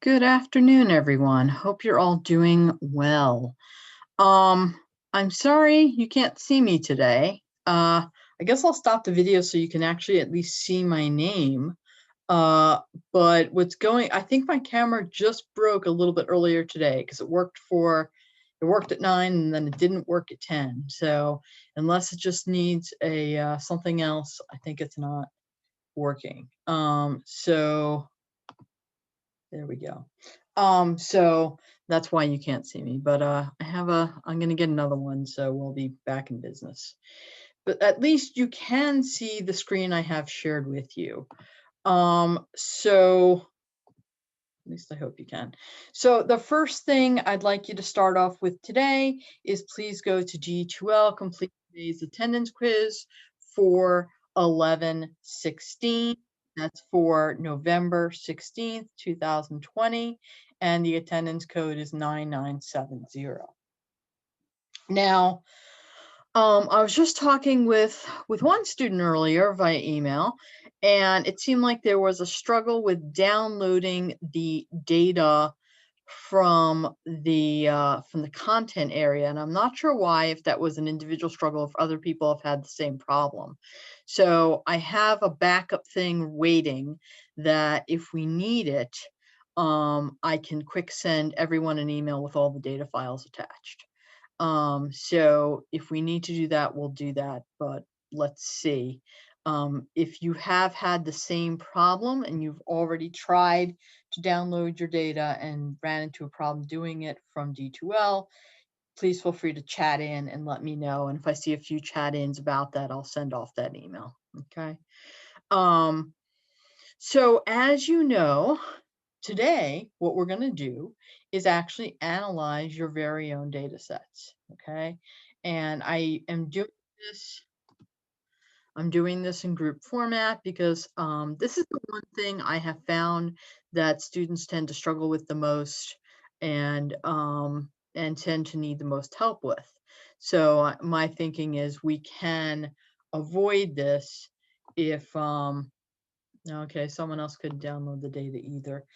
Good afternoon, everyone. Hope you're all doing well. I'm sorry you can't see me today. I guess I'll stop the video so you can actually at least see my name. But I think my camera just broke a little bit earlier today because it worked at 9 and then it didn't work at 10. So unless it just needs something else, I think it's not working. So there we go. So that's why you can't see me, but I'm gonna get another one, so we'll be back in business. But at least you can see the screen I have shared with you. So at least I hope you can. So the first thing I'd like you to start off with today is please go to G2L, complete today's attendance quiz for 11/16. That's for November 16th, 2020, and the attendance code is 9970. Now, I was just talking with one student earlier via email, and it seemed like there was a struggle with downloading the data from the content area, and I'm not sure why, if that was an individual struggle, if other people have had the same problem. So I have a backup thing waiting that if we need it, I can quick send everyone an email with all the data files attached. So if we need to do that, we'll do that, but let's see. If you have had the same problem and you've already tried to download your data and ran into a problem doing it from D2L, please feel free to chat in and let me know. And if I see a few chat ins about that, I'll send off that email. Okay. So as you know, today, what we're going to do is actually analyze your very own data sets. Okay. And I'm doing this in group format because this is the one thing I have found that students tend to struggle with the most and tend to need the most help with. So my thinking is we can avoid this if okay, someone else could download the data either.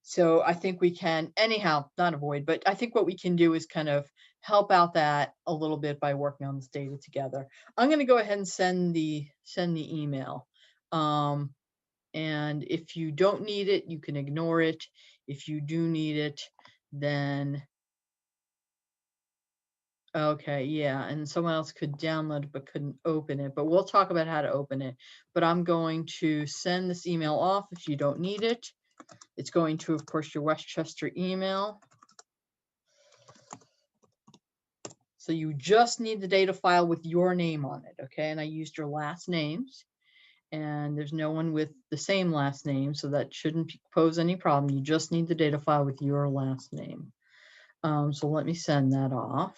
So I think we can, anyhow, not avoid, but I think what we can do is kind of help out that a little bit by working on this data together. I'm going to go ahead and send the email. And if you don't need it, you can ignore it. If you do need it, then okay, yeah, and someone else could download it but couldn't open it, but we'll talk about how to open it. But I'm going to send this email off if you don't need it. It's going to, of course, your Westchester email. So you just need the data file with your name on it, okay? And I used your last names, and there's no one with the same last name, so that shouldn't pose any problem. You just need the data file with your last name. So let me send that off.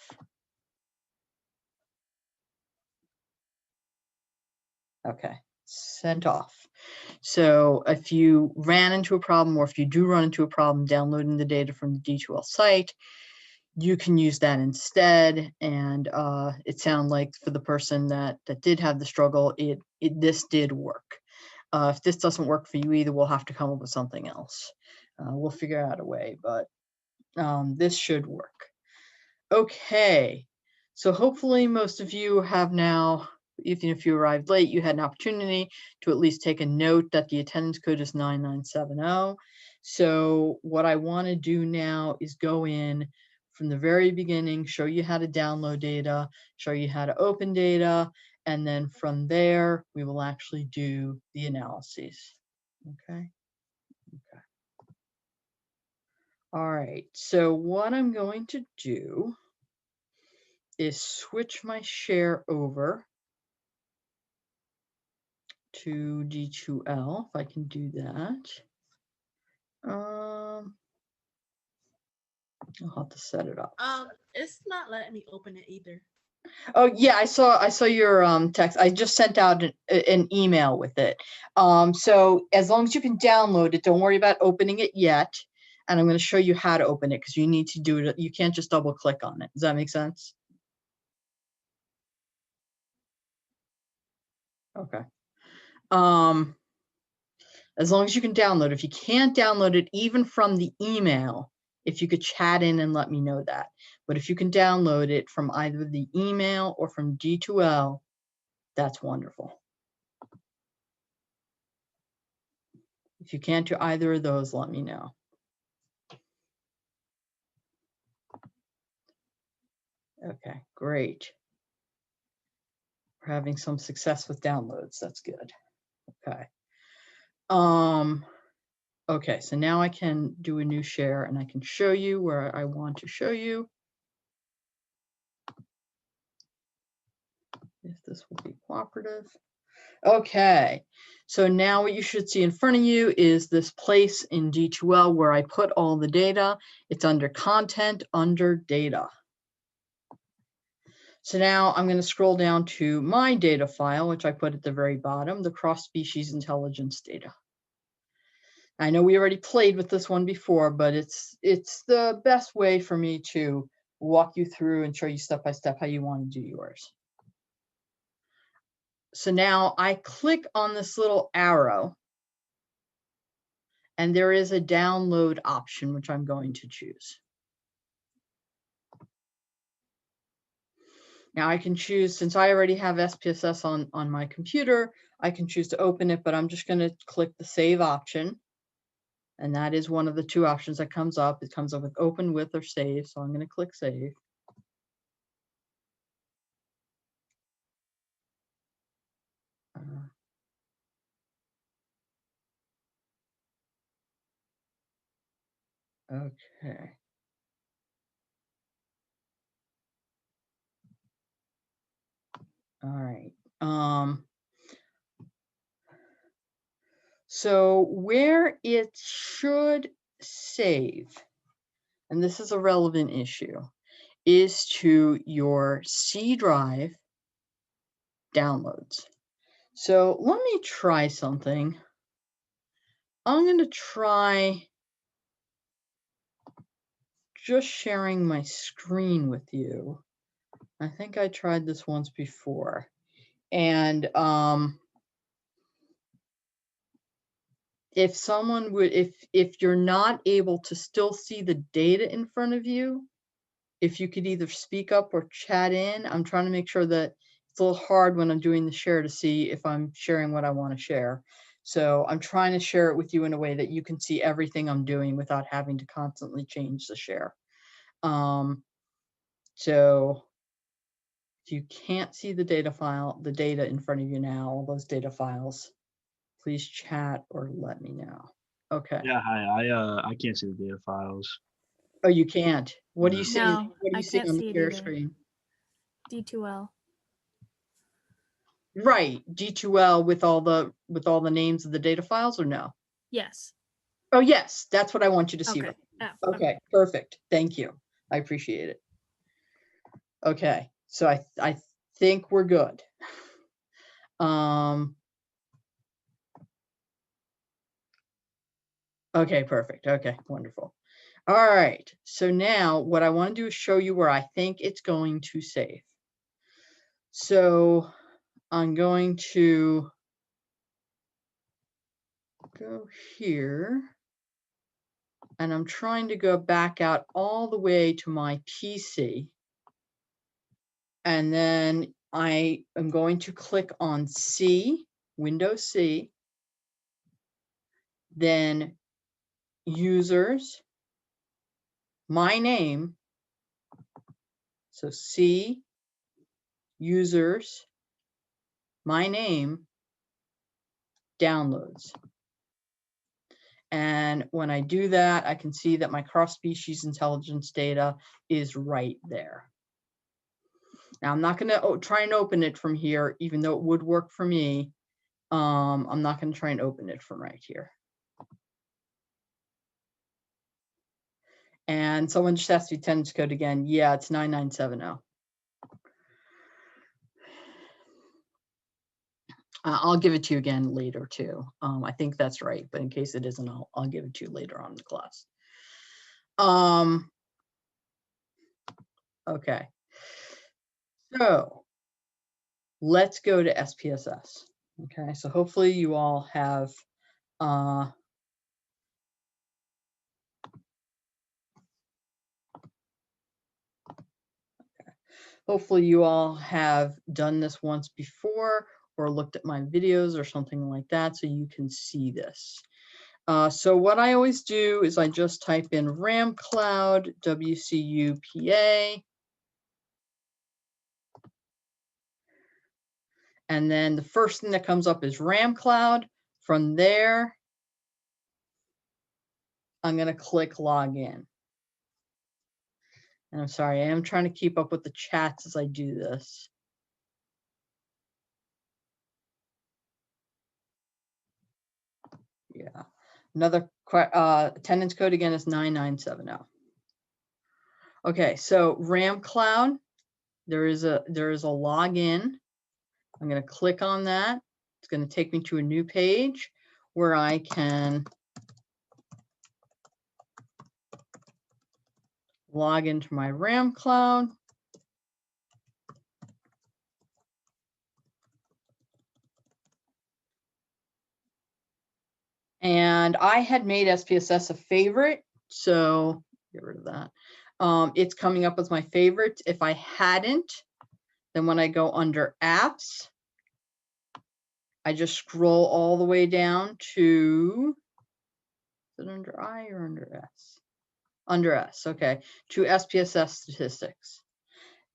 Okay, sent off. So if you ran into a problem, or if you do run into a problem downloading the data from the D2L site, you can use that instead. And it sounded like for the person that did have the struggle, this did work. If this doesn't work for you either, we'll have to come up with something else. We'll figure out a way, but this should work. Okay, so hopefully most of you have now, even if you arrived late, you had an opportunity to at least take a note that the attendance code is 9970. So what I want to do now is go in from the very beginning, show you how to download data, show you how to open data, and then from there, we will actually do the analyses. Okay. Okay. All right, so what I'm going to do is switch my share over to D2L, if I can do that. I'll have to set it up. It's not letting me open it either. Oh yeah, I saw your text. I just sent out an email with it. So as long as you can download it, don't worry about opening it yet. And I'm going to show you how to open it because you need to do it. You can't just double click on it. Does that make sense? Okay. as long as you can download. If you can't download it, even from the email, if you could chat in and let me know that. But if you can download it from either the email or from D2L, that's wonderful. If you can't do either of those, let me know. Okay, great. We're having some success with downloads. That's good. Okay. Okay, so now I can do a new share and I can show you where I want to show you. If this will be cooperative. Okay, so now what you should see in front of you is this place in D2L where I put all the data. It's under content, under data. So now I'm going to scroll down to my data file, which I put at the very bottom, the cross-species intelligence data. I know we already played with this one before, but it's the best way for me to walk you through and show you step by step how you want to do yours. So now I click on this little arrow and there is a download option, which I'm going to choose. Now I can choose, since I already have SPSS on my computer, I can choose to open it, but I'm just going to click the save option. And that is one of the two options that comes up. It comes up with open with or save. So I'm going to click save. Okay. All right. So where it should save, and this is a relevant issue, is to your C drive downloads. So let me try something. I'm going to try just sharing my screen with you. I think I tried this once before. And if someone would, if you're not able to still see the data in front of you, if you could either speak up or chat in. I'm trying to make sure that it's a little hard when I'm doing the share to see if I'm sharing what I want to share. So I'm trying to share it with you in a way that you can see everything I'm doing without having to constantly change the share. So if you can't see the data file, the data in front of you now, all those data files, please chat or let me know. Okay. Yeah, hi. I can't see the data files. Oh, you can't. What do you see? No, What do I you see can't on see the it share either. screen? D2L. Right, D2L with all the names of the data files, or no? Yes. Oh, yes, that's what I want you to see. Okay. Right. Oh, Okay, perfect. Thank you. I appreciate it. Okay, so I think we're good. Okay, perfect. Okay, wonderful. All right, so now what I want to do is show you where I think it's going to save. So I'm going to go here. And I'm trying to go back out all the way to my PC. And then I am going to click on C, Windows C, then users, my name. So C, users, my name, downloads. And when I do that, I can see that my cross-species intelligence data is right there. Now, I'm not going to try and open it from here, even though it would work for me. I'm not going to try and open it from right here. And someone just asked me attendance code again. Yeah, it's 9970. I'll give it to you again later too. I think that's right, but in case it isn't, I'll give it to you later on in the class. Okay. So let's go to SPSS. Okay, so hopefully you all have Hopefully you all have done this once before or looked at my videos or something like that so you can see this. So what I always do is I just type in RAM Cloud WCUPA. And then the first thing that comes up is RAM Cloud. From there, I'm going to click Login. And I'm sorry, I am trying to keep up with the chats as I do this. Yeah. Another attendance code again is 9970. Okay, so RAM Cloud, there is a login. I'm going to click on that. It's going to take me to a new page where I can log into my RAM Cloud. And I had made SPSS a favorite, so get rid of that. It's coming up as my favorites. If I hadn't, then when I go under apps, I just scroll all the way down to, is it under I or under S? Under S, okay, to SPSS statistics.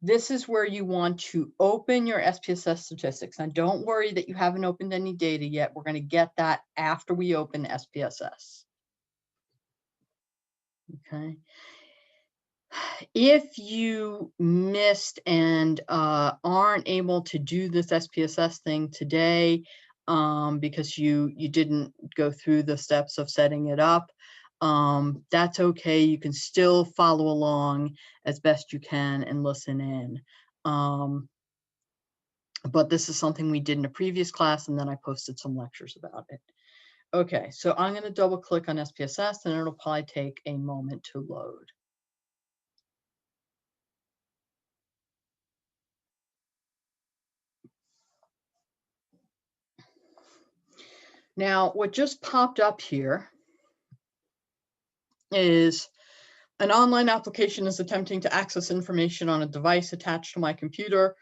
This is where you want to open your SPSS statistics. Now, don't worry that you haven't opened any data yet. We're going to get that after we open SPSS. Okay. If you missed and aren't able to do this SPSS thing today because you didn't go through the steps of setting it up, that's okay. You can still follow along as best you can and listen in. But this is something we did in a previous class, and then I posted some lectures about it. Okay, so I'm going to double click on SPSS, and it'll probably take a moment to load. Now, what just popped up here is an online application is attempting to access information on a device attached to my computer,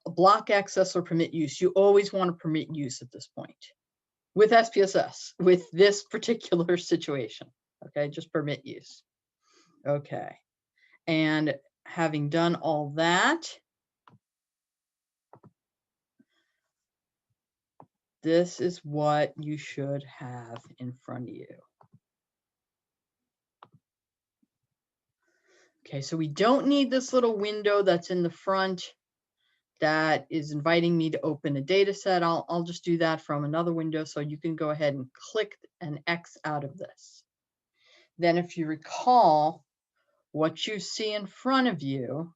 block access or permit use. You always want to permit use at this point with SPSS, with this particular situation. Okay, just permit use. Okay, and having done all that, this is what you should have in front of you. Okay, so we don't need this little window that's in the front that is inviting me to open a data set. I'll just do that from another window, so you can go ahead and click an X out of this. Then if you recall, what you see in front of you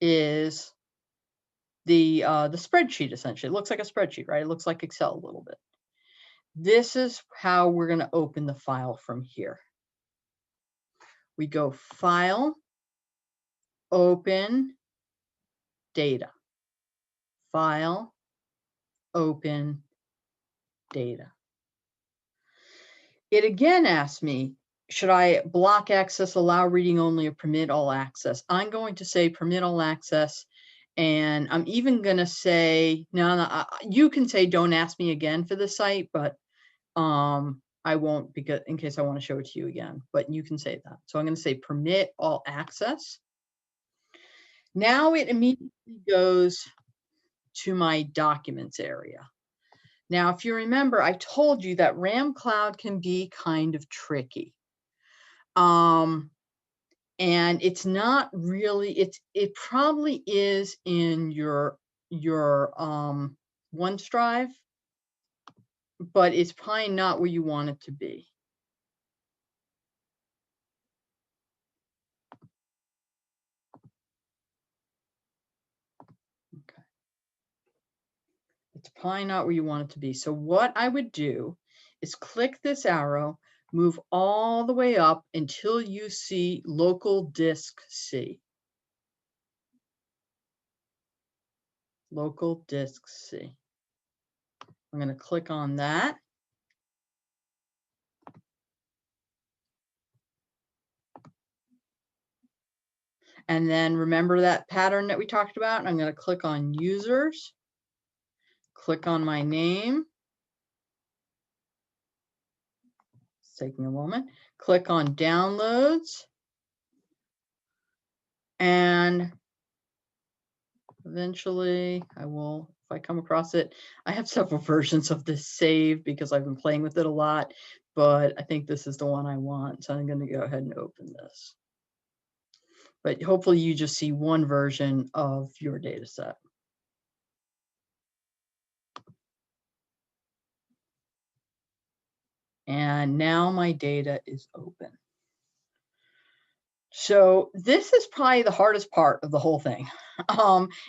is the spreadsheet, essentially. It looks like a spreadsheet, right? It looks like Excel a little bit. This is how we're going to open the file from here. We go File, Open, Data. File, Open, Data. It again asks me, should I block access, allow reading only, or permit all access? I'm going to say permit all access. And I'm even going to say, no, you can say don't ask me again for the site, but I won't, because in case I want to show it to you again, but you can say that. So I'm going to say permit all access. Now it immediately goes to my documents area. Now, if you remember, I told you that RAM Cloud can be kind of tricky. And it's not really, it probably is in your OneDrive, but it's probably not where you want it to be. Okay. It's probably not where you want it to be. So what I would do is click this arrow, move all the way up until you see local disk C. Local disk C. I'm going to click on that. And then remember that pattern that we talked about? I'm going to click on users, click on my name. It's taking a moment. Click on downloads. And eventually I will, if I come across it, I have several versions of this saved because I've been playing with it a lot, but I think this is the one I want. So I'm going to go ahead and open this. But hopefully you just see one version of your data set. And now my data is open. So this is probably the hardest part of the whole thing.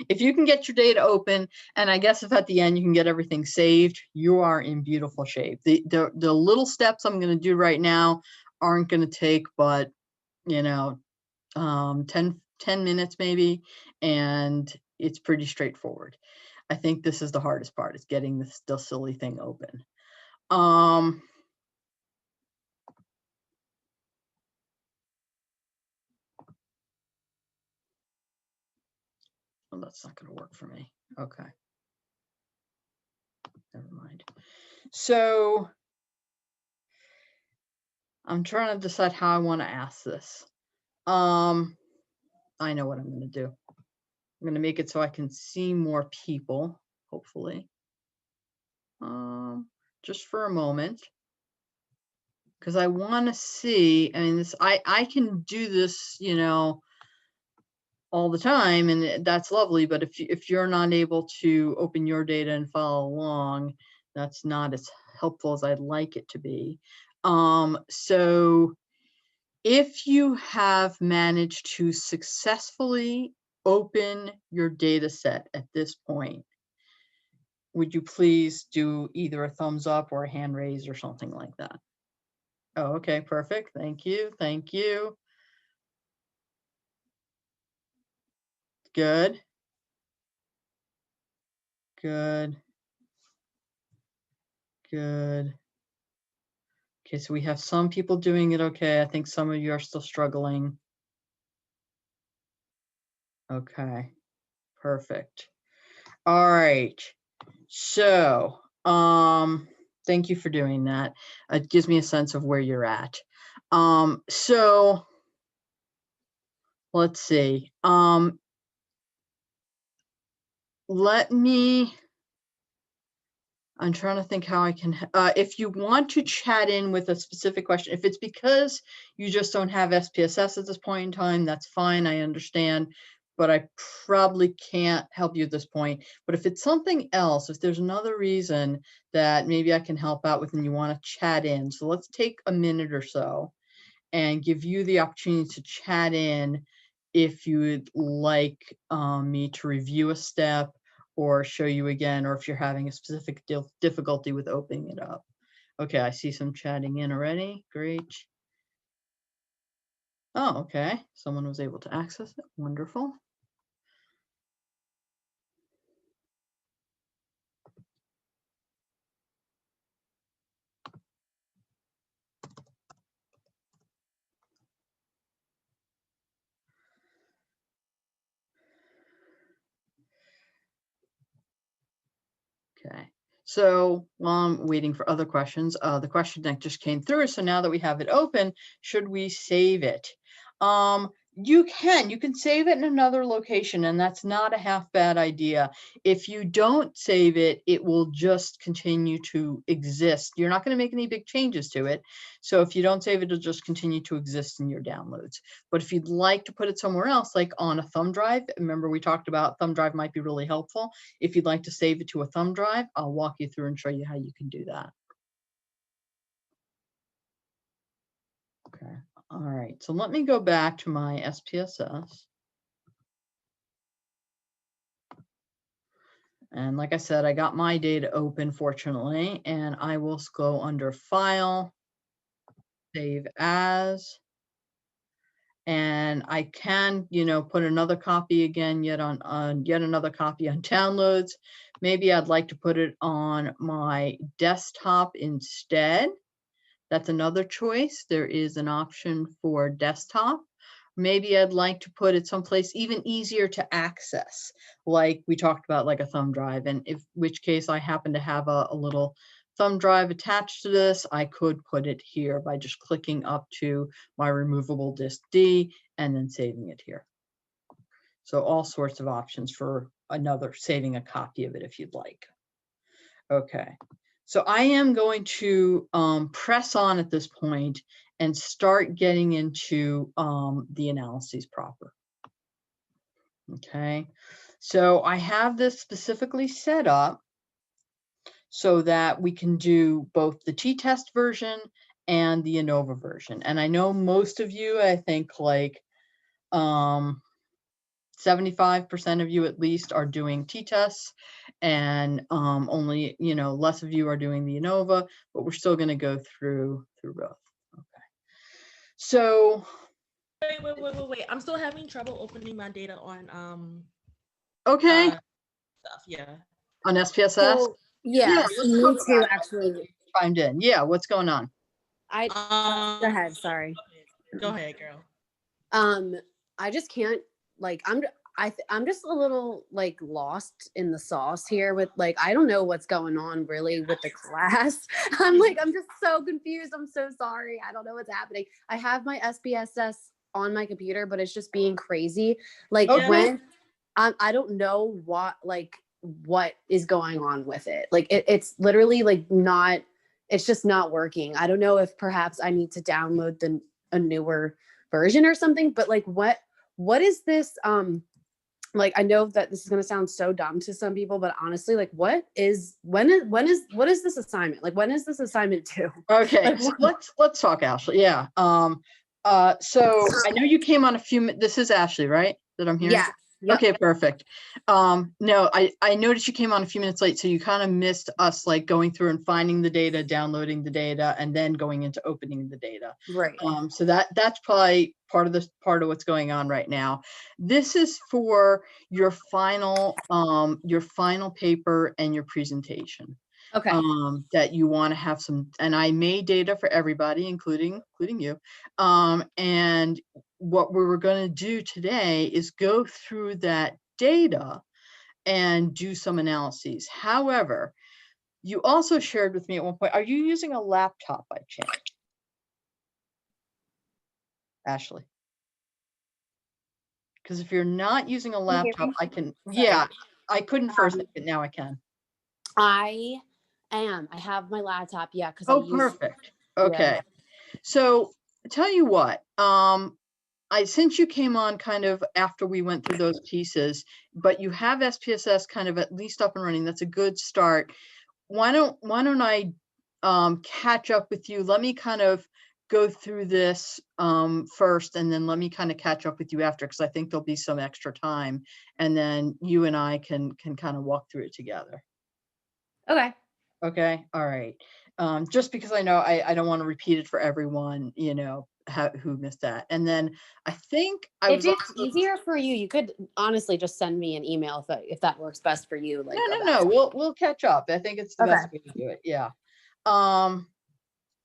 If you can get your data open, and I guess if at the end you can get everything saved, you are in beautiful shape. The little steps I'm going to do right now aren't going to take but, you know, 10 minutes maybe, and it's pretty straightforward. I think this is the hardest part, is getting this silly thing open. Well, that's not going to work for me. Okay. Never mind. So I'm trying to decide how I want to ask this. I know what I'm going to do. I'm going to make it so I can see more people, hopefully. Just for a moment. Because I want to see, I mean, this, I can do this, you know, all the time, and that's lovely, but if you're not able to open your data and follow along, that's not as helpful as I'd like it to be. So if you have managed to successfully open your data set at this point, would you please do either a thumbs up or a hand raise or something like that? Oh, okay, perfect. Thank you. Thank you. Good. Good. Good. Okay, so we have some people doing it okay. I think some of you are still struggling. Okay, perfect. All right. So, thank you for doing that. It gives me a sense of where you're at. So let's see. I'm trying to think how I can, if you want to chat in with a specific question, if it's because you just don't have SPSS at this point in time, that's fine, I understand, but I probably can't help you at this point. But if it's something else, if there's another reason that maybe I can help out with and you want to chat in, so let's take a minute or so and give you the opportunity to chat in if you would like me to review a step or show you again, or if you're having a specific difficulty with opening it up. Okay, I see some chatting in already. Great. Oh, okay. Someone was able to access it. Wonderful. Okay. So while I'm waiting for other questions, the question that just came through. So now that we have it open, should we save it? You can save it in another location, and that's not a half bad idea. If you don't save it, it will just continue to exist. You're not going to make any big changes to it. So if you don't save it, it'll just continue to exist in your downloads. But if you'd like to put it somewhere else, like on a thumb drive, remember we talked about thumb drive might be really helpful. If you'd like to save it to a thumb drive, I'll walk you through and show you how you can do that. Okay. All right, so let me go back to my SPSS. And like I said, I got my data open, fortunately, and I will go under File, Save As, and I can, you know, put another copy again, yet another copy on downloads. Maybe I'd like to put it on my desktop instead. That's another choice. There is an option for desktop. maybe I'd like to put it someplace even easier to access, like we talked about, like a thumb drive. And if, which case I happen to have a little thumb drive attached to this, I could put it here by just clicking up to my removable disk D and then saving it here. So all sorts of options for another, saving a copy of it if you'd like. Okay, so I am going to press on at this point and start getting into the analyses proper. Okay, so I have this specifically set up so that we can do both the t-test version and the ANOVA version. And I know most of you, I think like 75% of you at least are doing t-tests, and only, you know, less of you are doing the ANOVA, but we're still going to go through both. Okay. So Wait. I'm still having trouble opening my data on okay, stuff. Yeah. on SPSS. So, yeah, let's me talk too, about it. actually. Chimed in. Yeah, what's going on? Go ahead, sorry. Go ahead, girl. I just can't, like, I'm just a little like lost in the sauce here with, like, I don't know what's going on really with the class. I'm just so confused. I'm so sorry. I don't know what's happening. I have my SPSS on my computer, but it's just being crazy. Like Okay. when I don't know what is going on with it. Like it's literally like not, it's just not working. I don't know if perhaps I need to download a newer version or something, but like what is this like, I know that this is going to sound so dumb to some people, but honestly, like what is this assignment? Like when is this assignment due? Okay, so let's talk, Ashley. Yeah. So I know you came on a few this is Ashley, right? That I'm hearing? Yeah. Yep. Okay, perfect. No, I noticed you came on a few minutes late, so you kind of missed us like going through and finding the data, downloading the data, and then going into opening the data. Right. So that's probably part of what's going on right now. This is for your final paper and your presentation. Okay. That you want to have some, and I made data for everybody, including you. And what we were going to do today is go through that data and do some analyses. However, you also shared with me at one point, are you using a laptop by chance, Ashley? Because if you're not using a you hear laptop, me? I can, Sorry. yeah, I couldn't first, but now I can. I have my laptop, yeah, because Oh, perfect. Okay. So tell you what, since you came on kind of after we went through those pieces, but you have SPSS kind of at least up and running, that's a good start. Why don't I catch up with you? Let me kind of go through this first, and then let me kind of catch up with you after, because I think there'll be some extra time, and then you and I can kind of walk through it together. Okay. Okay, all right. Just because I know I don't want to repeat it for everyone, you know, who missed that. And then I think If it's easier for you, you could honestly just send me an email if that works best for you. Like no, we'll catch up. I think it's the best way to do it. Yeah.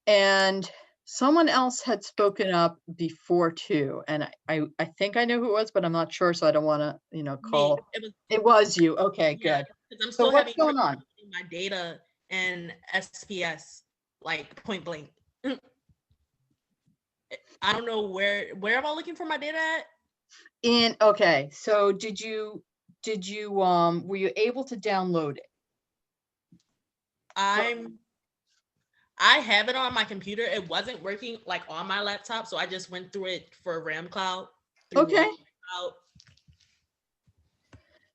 And someone else had spoken up before too, and I think I know who it was, but I'm not sure, so I don't want to, you know, call. Me. It was you. Okay, Yeah, good. I'm So still what's going on? My data and SPS like point blank. I don't know where am I looking for my data at? Okay, so did you were you able to download it? I have it on my computer. It wasn't working like on my laptop, so I just went through it for RAM Cloud. Okay.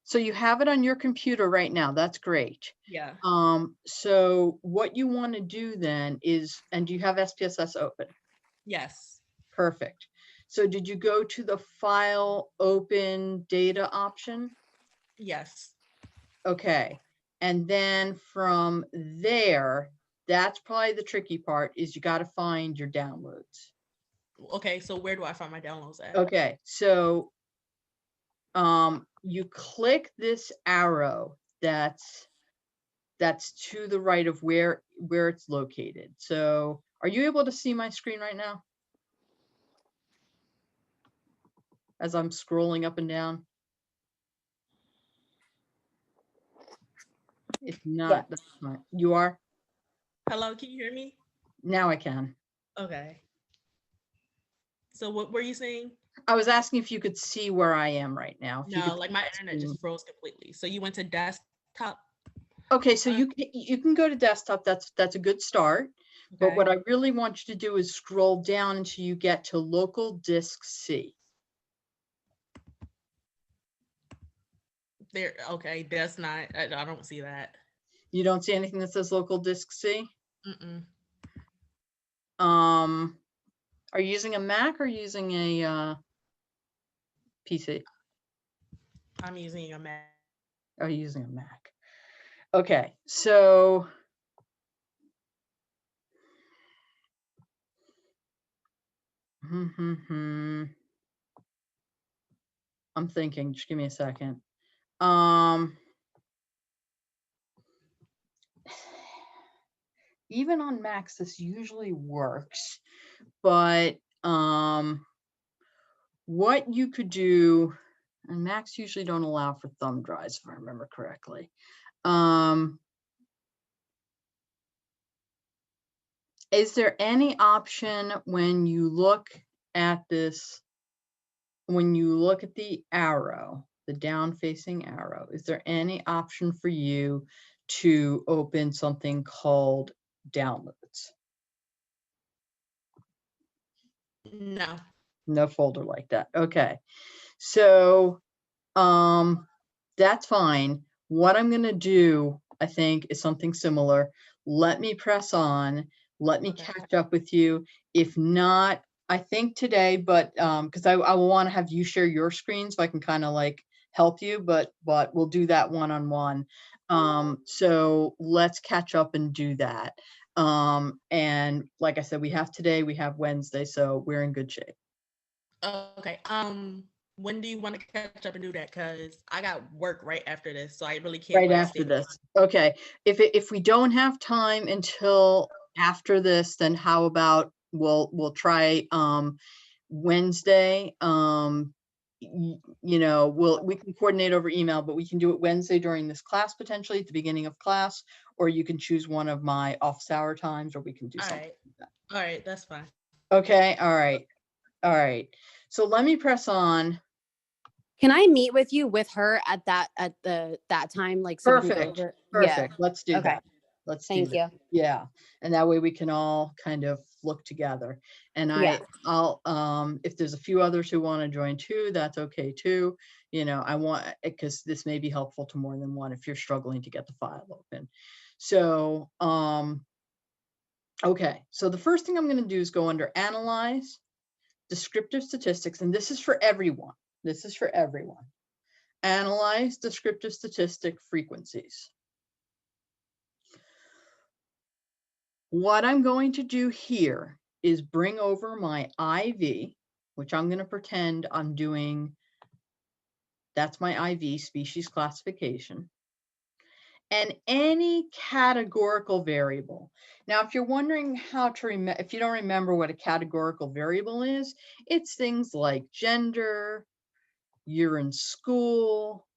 So you have it on your computer right now. That's great. Yeah. So what you want to do then is, and do you have SPSS open? Yes. Perfect. So did you go to the file open data option? Yes. Okay. And then from there, that's probably the tricky part, is you got to find your downloads. Okay, so where do I find my downloads at? Okay, so you click this arrow that's to the right of where it's located. So are you able to see my screen right now? as I'm scrolling up and down? If not, that's fine. You are? Hello, can you hear me? Now I can. Okay. So what were you saying? I was asking if you could see where I am right now. If you No, could like my internet just froze completely. So you went to desktop? Okay, so you can go to desktop. That's a good start. But Okay. what I really want you to do is scroll down until you get to local disk C. There, okay, that's not, I don't see that. You don't see anything that says local disk C? Mm-mm. Are you using a Mac or using a PC? I'm using a Mac. Oh, you're using a Mac. Okay, so I'm thinking, just give me a second. Even on Macs, this usually works, but what you could do, and Macs usually don't allow for thumb drives, if I remember correctly. Is there any option when you look at this, when you look at the arrow, the down facing arrow, is there any option for you to open something called downloads? No. No folder like that. Okay. So that's fine. What I'm going to do, I think, is something similar. Let me press on. Let me Okay. catch up with you. If not, I think today, but because I will want to have you share your screen so I can kind of like help you, but we'll do that one-on-one. So let's catch up and do that. And like I said, we have today, we have Wednesday, so we're in good shape. Okay. When do you want to catch up and do that? Because I got work right after this, so I really can't. Right like, after stay this. Okay. If we don't have time until after this, then how about we'll try Wednesday. You know, we can coordinate over email, but we can do it Wednesday during this class, potentially at the beginning of class, or you can choose one of my office hour times, or we can do All something right. like that. All right, that's fine. Okay. All right. All right. So let me press on. Can I meet with you with her at that time? Like, so we can go Perfect. over? Perfect. Let's do Okay. that. Let's do Thank that. you. Yeah. And that way we can all kind of look together. And Yeah. I'll if there's a few others who want to join too, that's okay too. You know, I want, because this may be helpful to more than one if you're struggling to get the file open. So okay. So the first thing I'm going to do is go under Analyze, Descriptive Statistics, and this is for everyone. This is for everyone. Analyze descriptive statistic frequencies. What I'm going to do here is bring over my IV, which I'm going to pretend I'm doing, that's my IV, species classification, and any categorical variable. Now, if you're wondering how to remember, if you don't remember what a categorical variable is, it's things like gender, you're in school,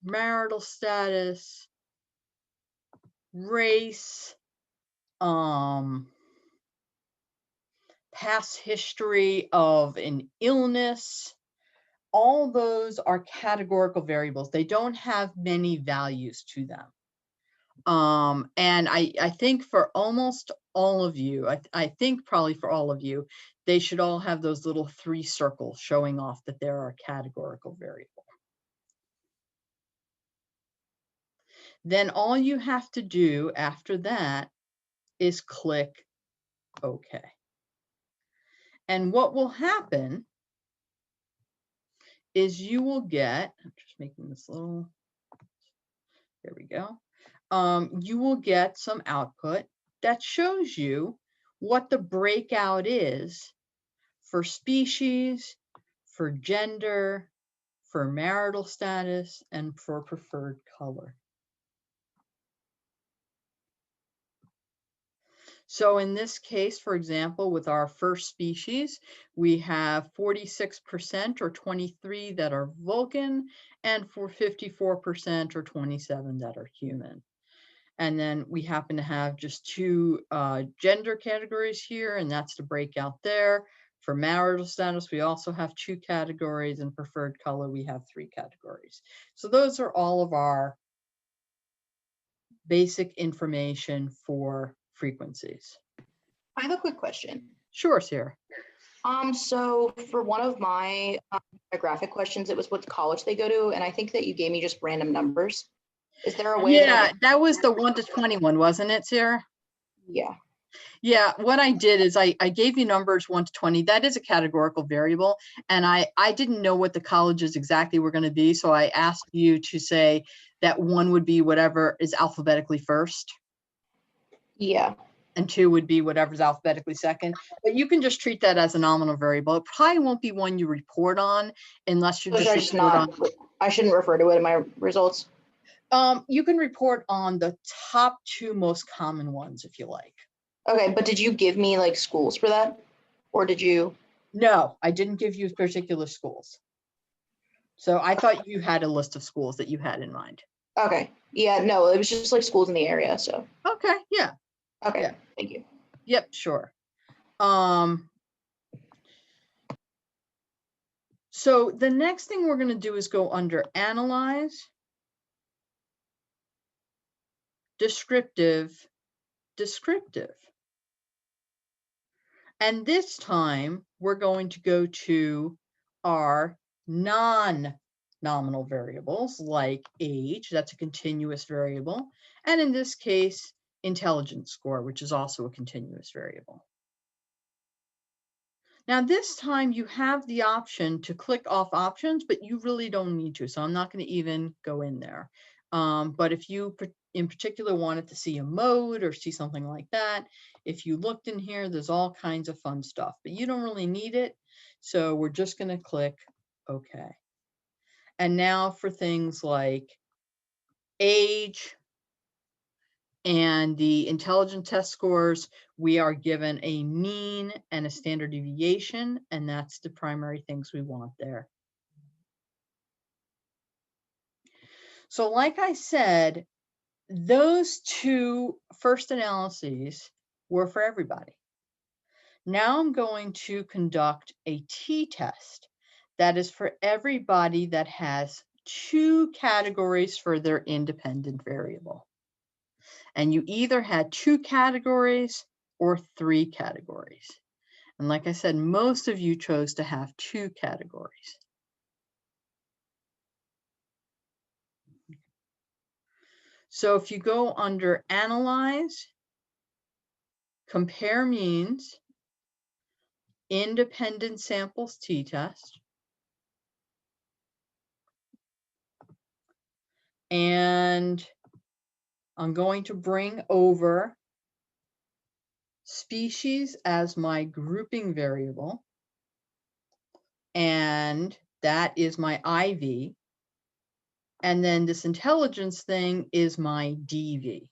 marital status, race, past history of an illness. All those are categorical variables. They don't have many values to them. And I think for almost all of you, I think probably for all of you, they should all have those little 3 circles showing off that there are categorical variables. Then all you have to do after that is click OK. And what will happen is you will get, I'm just making this little, there we go. You will get some output that shows you what the breakout is for species, for gender, for marital status, and for preferred color. So in this case, for example, with our first species, we have 46% or 23 that are Vulcan, and for 54% or 27 that are human. And then we happen to have just two gender categories here, and that's the breakout there. For marital status, we also have 2 categories, and preferred color, we have 3 categories. So those are all of our basic information for frequencies. I have a quick question. Sure, Sarah. So for one of my graphic questions, it was what college they go to, and I think that you gave me just random numbers. Is there a way? Yeah, that was the 1 to 21, wasn't it, Sarah? Yeah. Yeah, what I did is I gave you numbers 1 to 20. That is a categorical variable. And I didn't know what the colleges exactly were going to be. So I asked you to say that 1 would be whatever is alphabetically first. Yeah. And 2 would be whatever's alphabetically second. But you can just treat that as a nominal variable. It probably won't be one you report on unless you So should I just not? I shouldn't refer to it in my results. You can report on the top 2 most common ones if you like. Okay, but did you give me like schools for that, or did you? No, I didn't give you particular schools. So I thought you had a list of schools that you had in mind. Okay. Yeah. No, it was just like schools in the area. So. Okay, yeah. Okay. Yeah. Thank you. Yep, sure. So the next thing we're going to do is go under Analyze, Descriptive, Descriptive. And this time we're going to go to our non-nominal variables like age, that's a continuous variable. And in this case, intelligence score, which is also a continuous variable. Now this time you have the option to click off options, but you really don't need to. So I'm not going to even go in there. But if you in particular wanted to see a mode or see something like that, if you looked in here, there's all kinds of fun stuff, but you don't really need it. So we're just going to click OK. And now for things like age and the intelligence test scores, we are given a mean and a standard deviation, and that's the primary things we want there. So like I said, those 2 first analyses were for everybody. Now I'm going to conduct a t-test that is for everybody that has 2 categories for their independent variable. And you either had 2 categories or 3 categories. And like I said, most of you chose to have 2 categories. So if you go under Analyze, Compare Means, Independent Samples t-test, and I'm going to bring over species as my grouping variable, and that is my IV. And then this intelligence thing is my DV.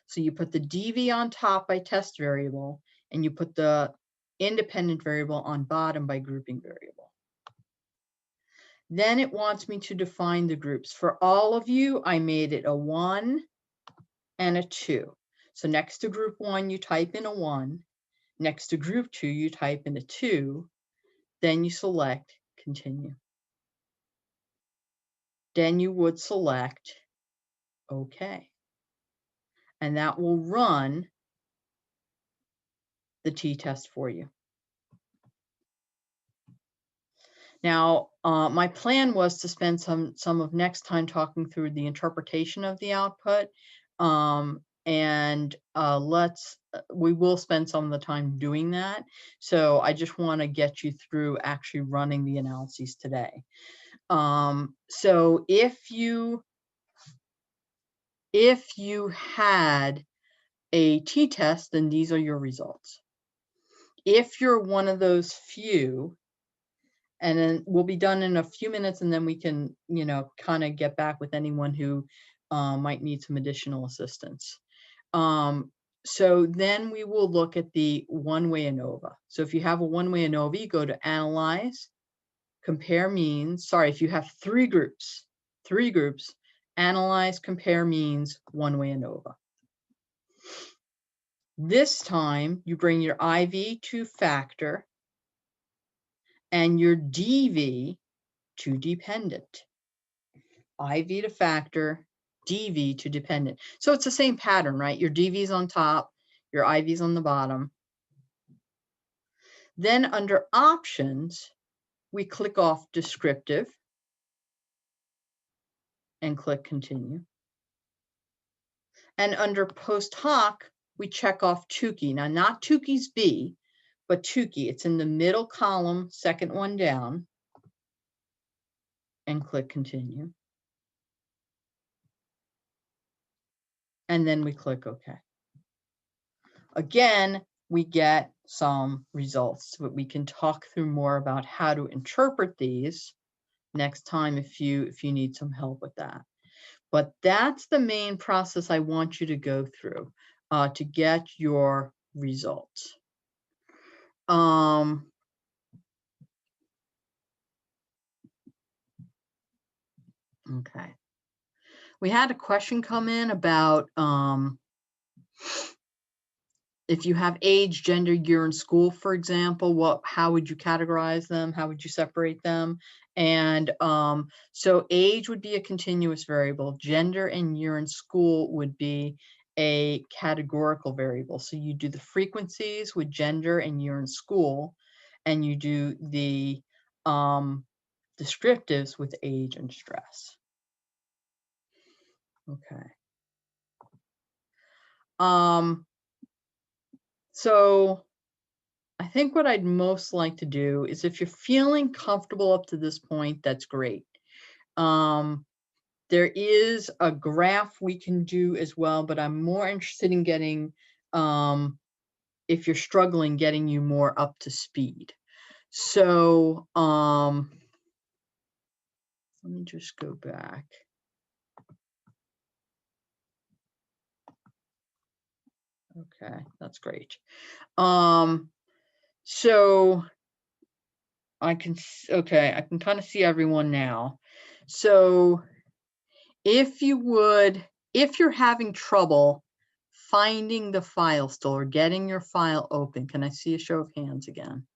So you put the DV on top by test variable, and you put the independent variable on bottom by grouping variable. Then it wants me to define the groups. For all of you, I made it a 1 and a 2. So next to group 1, you type in a 1. Next to group 2, you type in a 2. Then you select Continue. Then you would select OK. And that will run the t-test for you. Now, my plan was to spend some of next time talking through the interpretation of the output. We will spend some of the time doing that. So I just want to get you through actually running the analyses today. So if you had a t-test, then these are your results. If you're one of those few, and then we'll be done in a few minutes, and then we can, kind of get back with anyone who might need some additional assistance. So then we will look at the one-way ANOVA. So if you have a one-way ANOVA, you go to Analyze, Compare Means. Sorry, if you have three groups, Analyze, Compare Means, one-way ANOVA. This time you bring your IV to factor and your DV to dependent. IV to factor, DV to dependent. So it's the same pattern, right? Your DV's on top, your IV's on the bottom. Then under options, we click off descriptive and click continue. And under post hoc, we check off Tukey. Now, not Tukey's B, but Tukey. It's in the middle column, second one down, and click continue. And then we click OK. Again, we get some results, but we can talk through more about how to interpret these next time if you need some help with that. But that's the main process I want you to go through to get your results. Okay. We had a question come in about if you have age, gender, year in school, for example, how would you categorize them? How would you separate them? And so age would be a continuous variable. Gender and year in school would be a categorical variable. So you do the frequencies with gender and year in school, and you do the descriptives with age and stress. Okay. So I think what I'd most like to do is, if you're feeling comfortable up to this point, that's great. There is a graph we can do as well, but I'm more interested in getting, if you're struggling, getting you more up to speed. So let me just go back. Okay, that's great. So I can kind of see everyone now. So if you're having trouble finding the file still or getting your file open, can I see a show of hands again?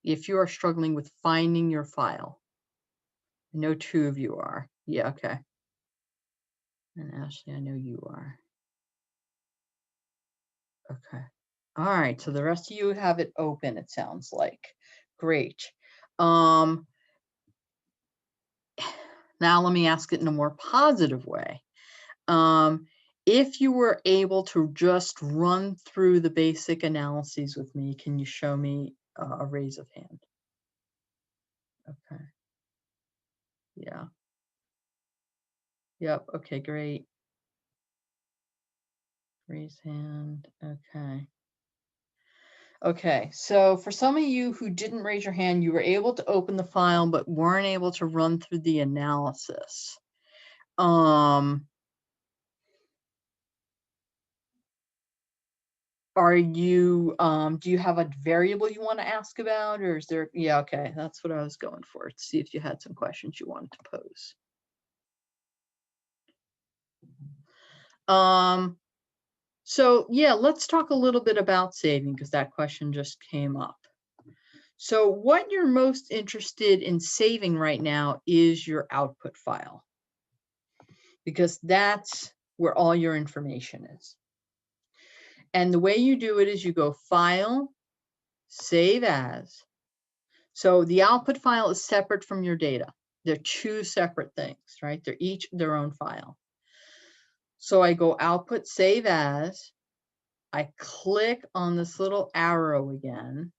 If you are struggling with finding your file. I know 2 of you are. Yeah, okay. And Ashley, I know you are. Okay. All right, so the rest of you have it open, it sounds like. Great. Now let me ask it in a more positive way. If you were able to just run through the basic analyses with me, can you show me a raise of hand? Okay. Yeah. Yep. Okay, great. Raise hand. Okay. Okay, so for some of you who didn't raise your hand, you were able to open the file but weren't able to run through the analysis. Are you, do you have a variable you want to ask about, or is there, yeah, okay, that's what I was going for, to see if you had some questions you wanted to pose. So yeah, let's talk a little bit about saving, because that question just came up. So what you're most interested in saving right now is your output file, because that's where all your information is. And the way you do it is you go File, Save As. So the output file is separate from your data. They're 2 separate things, right? They're each their own file. So I go Output, Save As. I click on this little arrow again,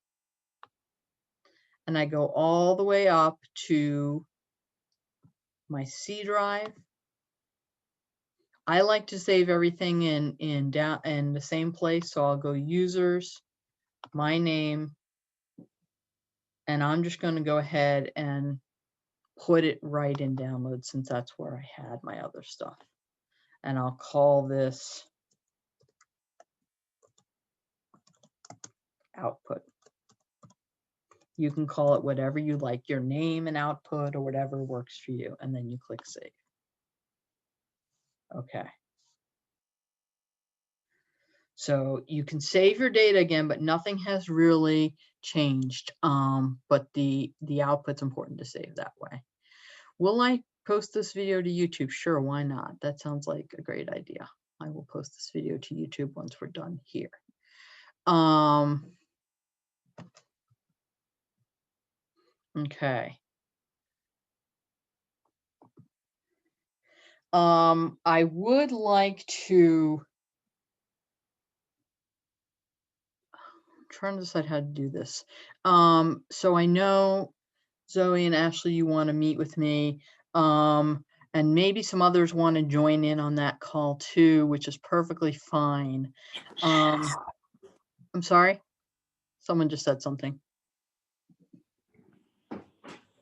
and I go all the way up to my C drive. I like to save everything in the same place, so I'll go Users, my name, and I'm just going to go ahead and put it right in Download, since that's where I had my other stuff. And I'll call this output. You can call it whatever you like, your name and output or whatever works for you, and then you click save. Okay. So you can save your data again, but nothing has really changed. But the output's important to save that way. Will I post this video to YouTube? Sure, why not? That sounds like a great idea. I will post this video to YouTube once we're done here. Okay. I would like to trying to decide how to do this. So I know Zoe and Ashley, you want to meet with me. And maybe some others want to join in on that call too, which is perfectly fine. I'm sorry. Someone just said something.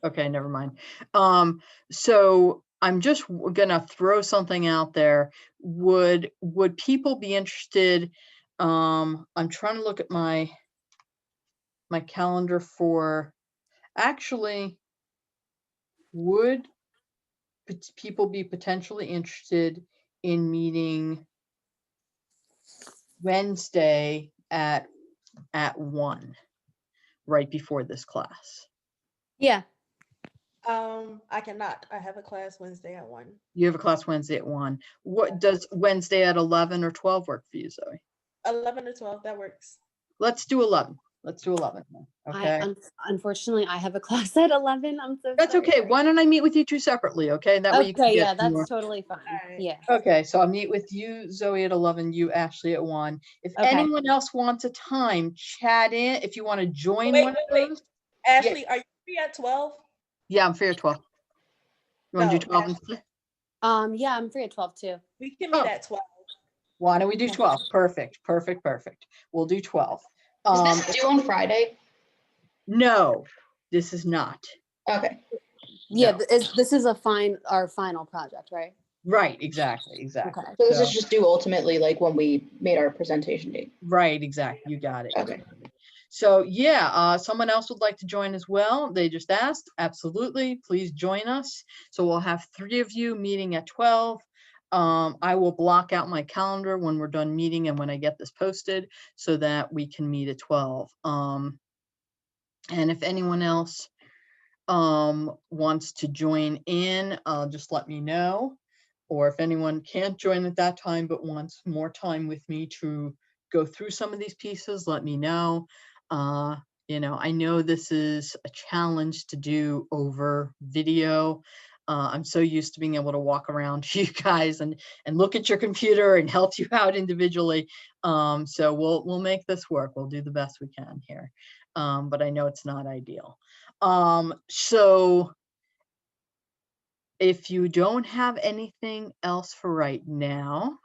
Okay, never mind. So I'm just gonna throw something out there. Would people be interested? I'm trying to look at my calendar for, actually, would people be potentially interested in meeting Wednesday at 1, right before this class? Yeah. I cannot. I have a class Wednesday at 1. You have a class Wednesday at 1. What does Wednesday at 11 or 12 work for you, Zoe? 11 or 12, that works. Let's do 11. Let's do 11. Okay. Unfortunately, I have a class at 11. I'm so That's sorry. okay. Why don't I meet with you two separately? Okay. That way you can Okay, get yeah, that's more. totally fine. Alright. Yeah. Okay. So I'll meet with you, Zoe, at 11, you, Ashley, at 1. If Okay. anyone else wants a time, chat in. If you want to join Wait, one of wait. those. Ashley, are you free at 12? Yeah, I'm free at 12. You want to do 12 Ashley, instead? Yeah, I'm free at 12 too. we can meet Oh. at 12. Why don't we do 12? Perfect. We'll do 12. Is this due on Friday? No, this is not. Okay. Yeah, No. this is our final project, right? Right, exactly. Okay. So this is just due ultimately like when we made our presentation date. Right, exactly. You got it. Okay. So yeah, someone else would like to join as well. They just asked. Absolutely. Please join us. So we'll have 3 of you meeting at 12. I will block out my calendar when we're done meeting and when I get this posted so that we can meet at 12. And if anyone else wants to join in, just let me know. Or if anyone can't join at that time but wants more time with me to go through some of these pieces, let me know. You know, I know this is a challenge to do over video. I'm so used to being able to walk around to you guys and look at your computer and help you out individually. So we'll make this work. We'll do the best we can here. But I know it's not ideal. So if you don't have anything else for right now,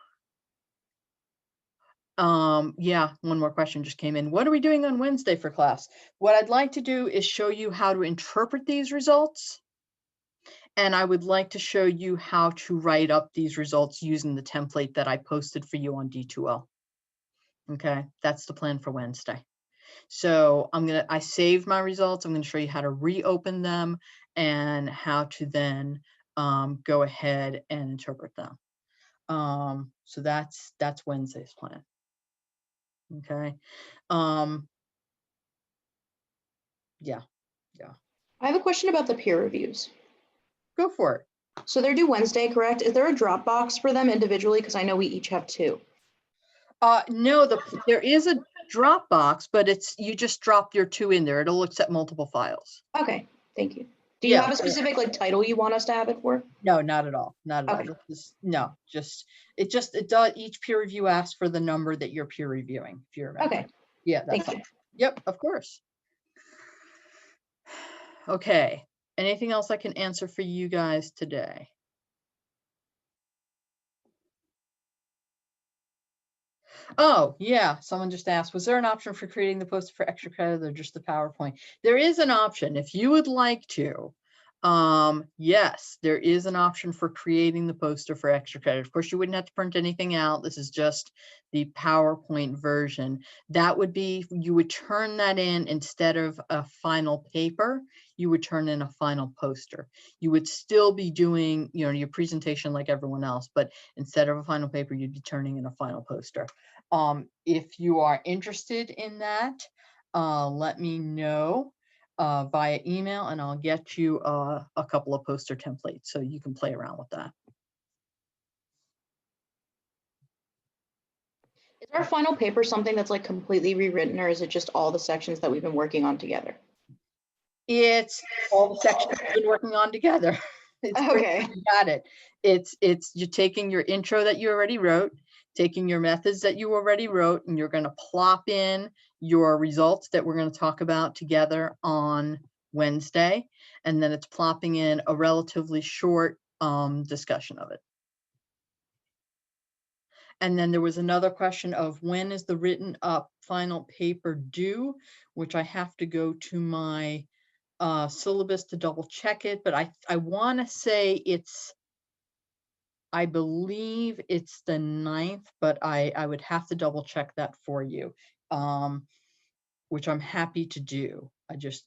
yeah, one more question just came in. What are we doing on Wednesday for class? What I'd like to do is show you how to interpret these results. And I would like to show you how to write up these results using the template that I posted for you on D2L. Okay, that's the plan for Wednesday. So I saved my results. I'm going to show you how to reopen them and how to then go ahead and interpret them. So that's Wednesday's plan. Okay. Yeah. I have a question about the peer reviews. Go for it. So they're due Wednesday, correct? Is there a Dropbox for them individually? Because I know we each have 2. No, there is a Dropbox, but you just drop your 2 in there. It'll accept multiple files. Okay, thank you. Do you Yeah, have a specific like title you want us to have it for? No, not at all. Not at Okay. all. It does. Each peer review asks for the number that you're peer reviewing. If you remember. Okay, Yeah, that's thank all. you. Yep, of course. Okay. Anything else I can answer for you guys today? Oh, yeah. Someone just asked, was there an option for creating the poster for extra credit or just the PowerPoint? There is an option if you would like to. Yes, there is an option for creating the poster for extra credit. Of course, you wouldn't have to print anything out. This is just the PowerPoint version. That would be, you would turn that in instead of a final paper, you would turn in a final poster. You would still be doing, you know, your presentation like everyone else, but instead of a final paper, you'd be turning in a final poster. If you are interested in that, let me know via email, and I'll get you a couple of poster templates so you can play around with that. Is our final paper something that's like completely rewritten, or is it just all the sections that we've been working on together? It's all the sections we've been working on together. It's great Okay. that you got it. It's you're taking your intro that you already wrote, taking your methods that you already wrote, and you're going to plop in your results that we're going to talk about together on Wednesday, and then it's plopping in a relatively short discussion of it. And then there was another question of when is the written up final paper due, which I have to go to my syllabus to double check it, but I want to say I believe it's the 9th, but I would have to double check that for you, which I'm happy to do.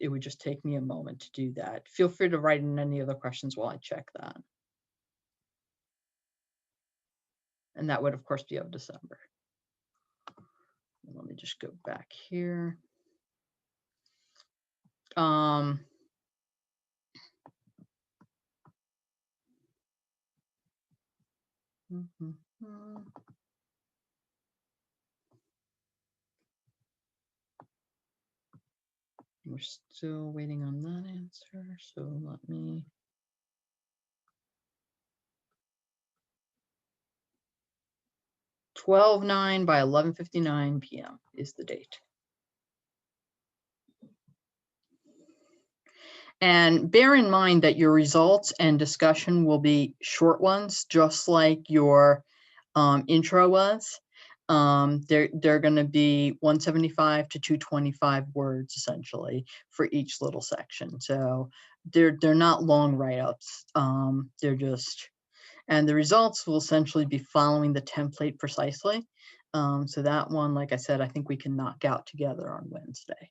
It would just take me a moment to do that. Feel free to write in any other questions while I check that. And that would, of course, be of December. Let me just go back here. We're still waiting on that answer, so let me. (12/9) by 11:59 p.m. is the date. And bear in mind that your results and discussion will be short ones, just like your intro was. They're going to be 175 to 225 words essentially for each little section. So they're not long write-ups. They're just, and the results will essentially be following the template precisely. So that one, like I said, I think we can knock out together on Wednesday.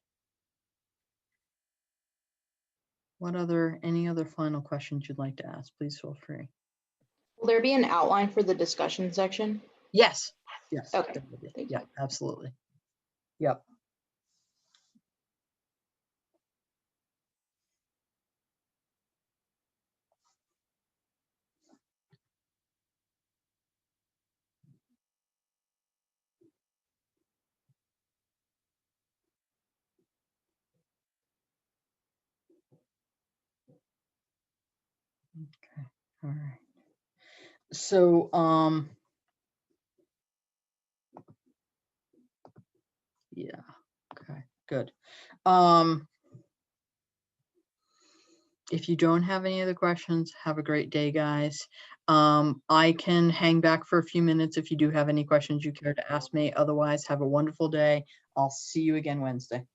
Any other final questions you'd like to ask? Please feel free. Will there be an outline for the discussion section? Yes. Yes. Okay. there will be. Thank Yeah, you. absolutely. Yep. Okay. All right. So, yeah. Okay, good. If you don't have any other questions, have a great day, guys. I can hang back for a few minutes if you do have any questions you care to ask me. Otherwise, have a wonderful day. I'll see you again Wednesday.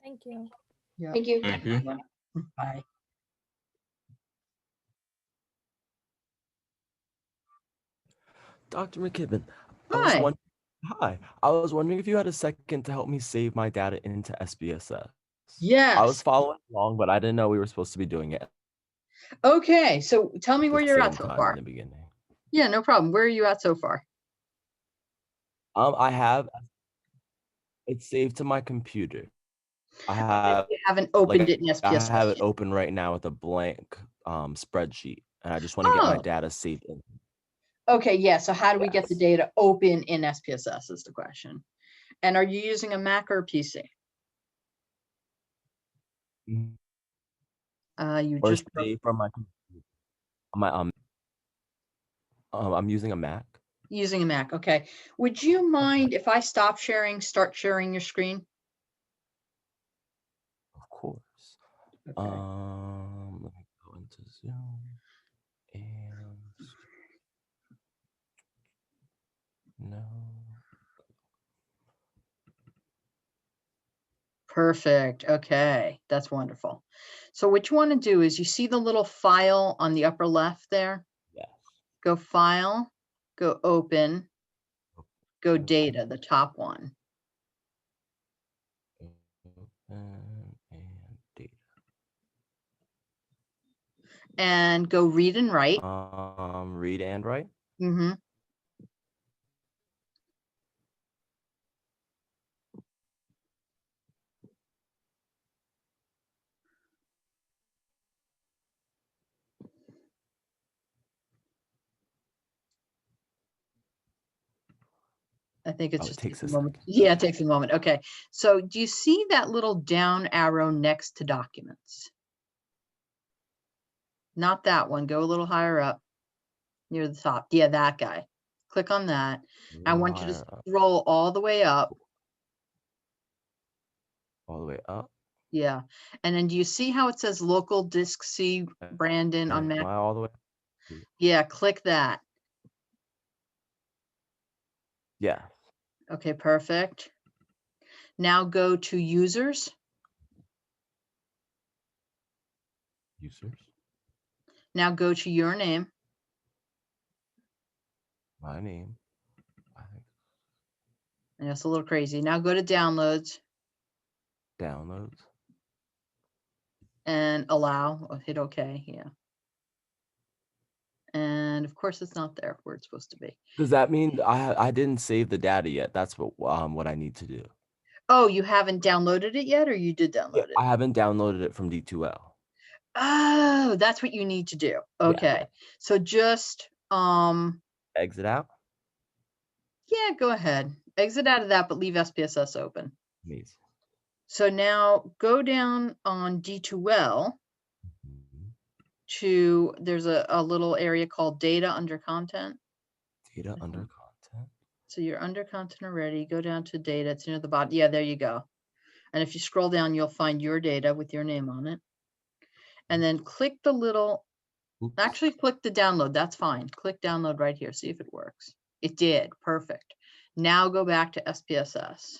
Thank you. Yeah. Thank you. Thank you. Bye. Dr. McKibben, Hi. I was wondering if you had a second to help me save my data into SPSS. I Yes. was following along, but I didn't know we were supposed to be doing it at Okay. So tell me where the you're at same so time far. in the beginning. Yeah, no problem. Where are you at so far? I have it saved to my computer. I have You haven't opened it in I SPSS have it yet. open right now with a blank spreadsheet, and I just want to get my Oh, data saved in. okay. Yeah. So how do we get the Yes. data open in SPSS is the question. And are you using a Mac or a PC? You Or just save from my computer. I'm using a Mac. using a Mac. Okay. Would you mind if I stop sharing, start sharing your screen? Of course. Okay. Let me go into Zoom and no. Perfect. Okay, that's wonderful. So what you want to do is you see the little file on the upper left there? Yes. Go File, go Open, go Open. Data, the top one. And data. And go Read and Write. Read and write. Mm-hmm. I think it's Oh, it just takes takes a a moment. second. Yeah, it takes a moment. Okay. So do you see that little down arrow next to Documents? Not that one. Go a little higher up near the top. Yeah, that guy. Click on that. I want you to Higher up, scroll all the way up. all the way up. Yeah. And then do you see how it says local disk C Brandon on Am Mac? I all the way? Yeah, click that. Yeah. Okay, perfect. Now go to Users. Users. Now go to your name. My name. I think And it's a little crazy. Now go to Downloads downloads. and allow. Hit OK. Yeah. And of course, it's not there where it's supposed to be. Does that mean I didn't save the data yet? That's what I need to do. Oh, you haven't downloaded it yet, or you did download it? I haven't downloaded it from D2L. Oh, that's what you need to do. Okay. So just Exit out. yeah, go ahead. Exit out of that, but leave SPSS open. Amazing. So now go down on D2L Mhm. to, there's a little area called Data under Content. Data under content. So you're under content already. Go down to data. It's near the bottom. Yeah, there you go. And if you scroll down, you'll find your data with your name on it. And then click the little, Oops. actually click the download. That's fine. Click download right here. See if it works. It did. Perfect. Now go back to SPSS.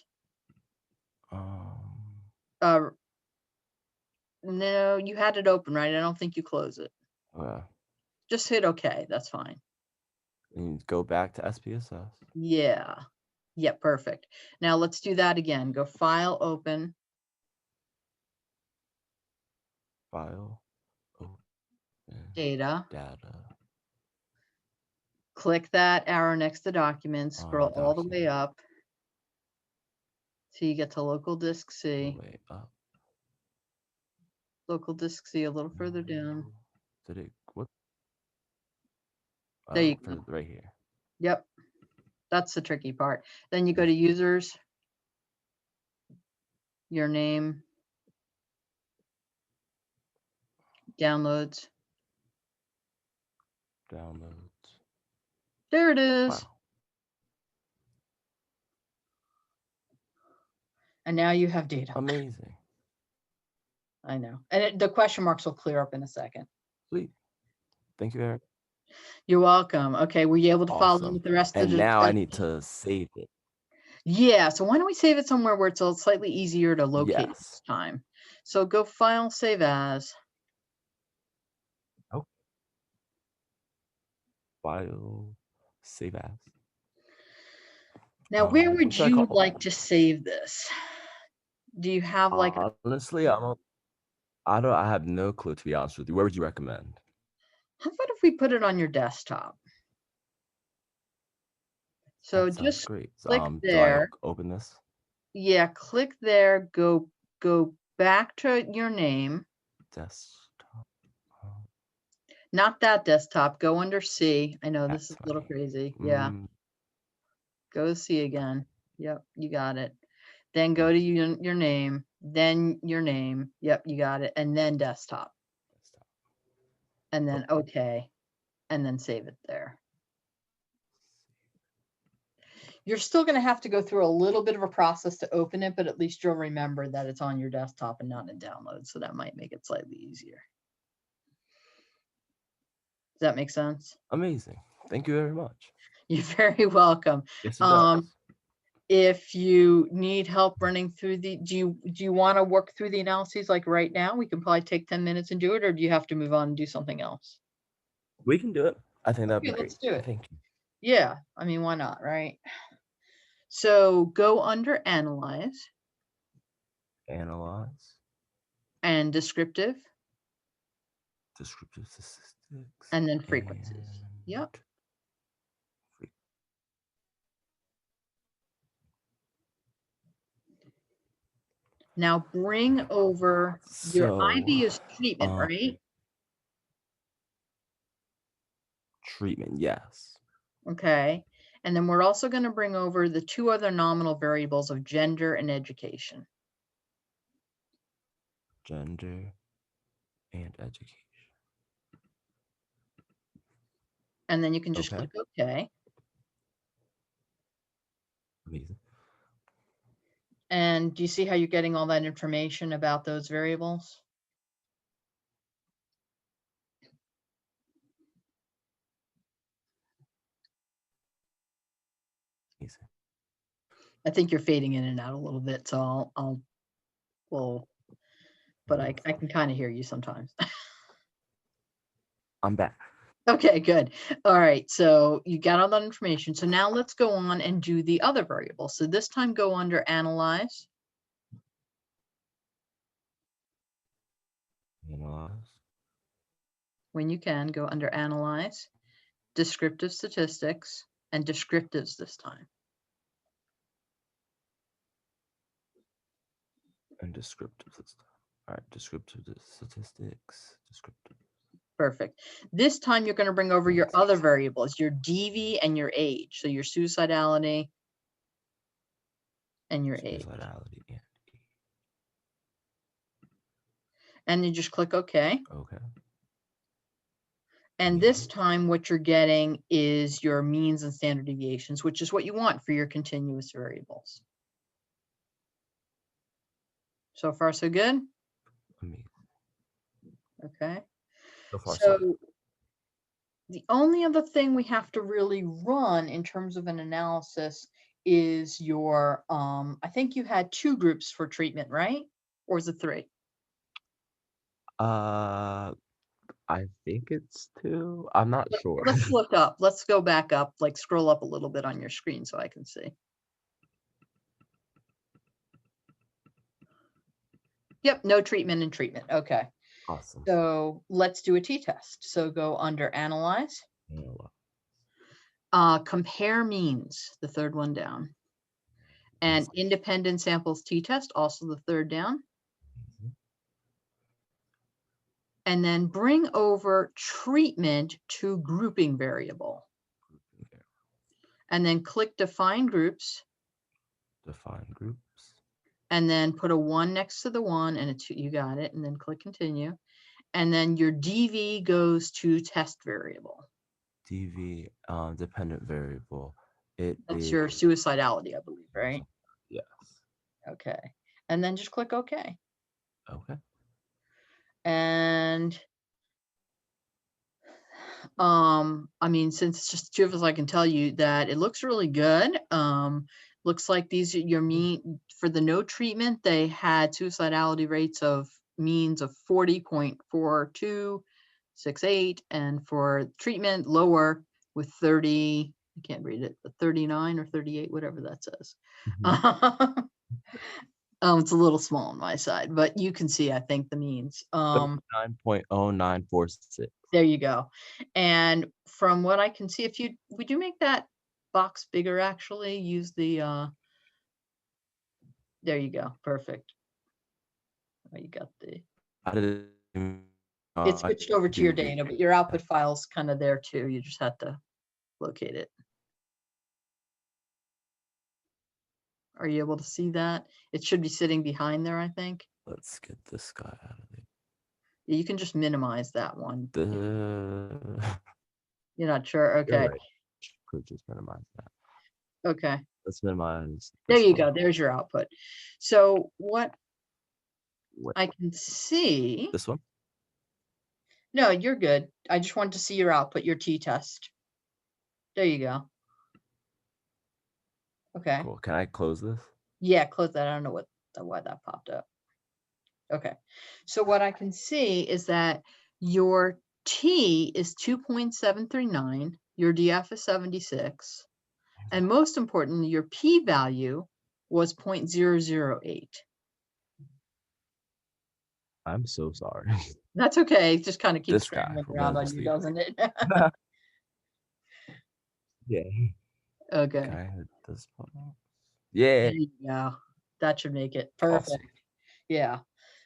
No, you had it open, right? I don't think you close it. Okay. Just hit OK. That's fine. And go back to SPSS. Yeah. Yeah, perfect. Now let's do that again. Go File, Open. File. Open. Data. Data. Click that arrow next to Documents. Scroll all the way Document. up. So you get to local disk All C. the way up. Local disk C a little further down. Did it? What? There you For go. right here. Yep. That's the tricky part. Then you go to Users, your name, Downloads. Downloads. There it is. Wow. And now you have data. Amazing. I know. And the question marks will clear up in a second. Sweet. Thank you, Eric. You're welcome. Okay, were you able to follow Awesome. with the rest of And the now I need to save it. Yeah, so why don't we save it somewhere where it's slightly easier to locate it Yes. this time. So go File, Save As. Oh. File. Save as. Now, where What would should I you call like it? to save this? Do you have like, Honestly, I have no clue, to be honest with you. Where would you recommend? how about if we put it on your desktop? So That sounds just great. click Do I there. open this? Yeah, click there, go back to your name. Desktop. Not that desktop, go under C. I know this is That's a little my crazy. Yeah, name. go to C again. Yep, you got it. Then go to your name, then your name. Yep, you got it. And then desktop. Desktop. And then OK. And then save it there. You're still going to have to go through a little bit of a process to open it, but at least you'll remember that it's on your desktop and not in download. So that might make it slightly easier. Does that make sense? Amazing. Thank you very much. You're very welcome. Yes, it does. if you need help running through do you want to work through the analyses like right now? We can probably take 10 minutes and do it, or do you have to move on and do something else? We can do it. I think that'd be Okay, great. let's do it. Thank you. Yeah, I mean, why not, right? So go under analyze Analyze. and descriptive Descriptive statistics. and then frequencies. Yep. and fre- Now bring over your IB So, is treatment, right? treatment, yes. Okay. And then we're also going to bring over the two other nominal variables of gender and education. Gender and education. And then you can just Okay. click OK. Amazing. And do you see how you're getting all that information about those variables? Amazing. I think you're fading in and out a little bit, so but I can kind of hear you sometimes. I'm back. Okay, good. All right, so you got all that information. So now let's go on and do the other variables. So this time go under analyze. Analyze. When you can, go under analyze, descriptive statistics, and descriptives this time. And descriptive system. All right, descriptive statistics, descriptive. Perfect. This time you're going to bring over your other variables, your DV and your age. So your suicidality and your age. Suicidality and age. And you just click OK. Okay. And this time what you're getting is your means and standard deviations, which is what you want for your continuous variables. So far, so good? Amazing. Okay. So far, so So the only other thing we have to really run in terms of an analysis is your, I think you had 2 groups for treatment, right? Or is it 3? I think it's 2. I'm not sure. Let's look up. Let's go back up, like scroll up a little bit on your screen so I can see. Yep, no treatment and treatment. Okay. Awesome. So let's do a t-test. So go under analyze, Analyze. compare means, the third one down, and independent samples t-test, also the third down. Mhm. And then bring over treatment to grouping variable. And then click define groups. Define groups. And then put a 1 next to the 1 and a 2, you got it. And then click continue. And then your DV goes to test variable. DV, dependent variable. That's your suicidality, I believe, right? Yes. Okay. And then just click OK. Okay. And I mean, since it's just 2 of us, I can tell you that it looks really good. Looks like these are your mean for the no treatment. They had suicidality rates of means of 40.4268, and for treatment lower with 30. I can't read it, but 39 or 38, whatever that says. Mhm. It's a little small on my side, but you can see, I think, the means. 9.0946. There you go. And from what I can see, would you make that box bigger, actually? Use the, there you go. Perfect. Oh, you got the, I didn't. it switched over to your data, but your output file's kind of there too. You just have to locate it. Are you able to see that? It should be sitting behind there, I think. Let's get this guy out of there. You can just minimize that one. You're You're not sure? Okay. right. Could just minimize that. Okay. Let's minimize. There this you one. go. There's your output. So what Wait, I can see. this one? No, you're good. I just wanted to see your output, your t-test. There you go. Okay. Cool. Can I close this? Yeah, close that. I don't know why that popped up. Okay. So what I can see is that your T is 2.739, your DF is 76, and most importantly, your P value was 0.008. I'm so sorry. That's okay. It just kind of keeps This guy, scrambling we're around gonna on just you, leave. doesn't it? Yeah. Okay. Can I hit this button? There Yeah. you go. That should make it perfect. Awesome. Yeah.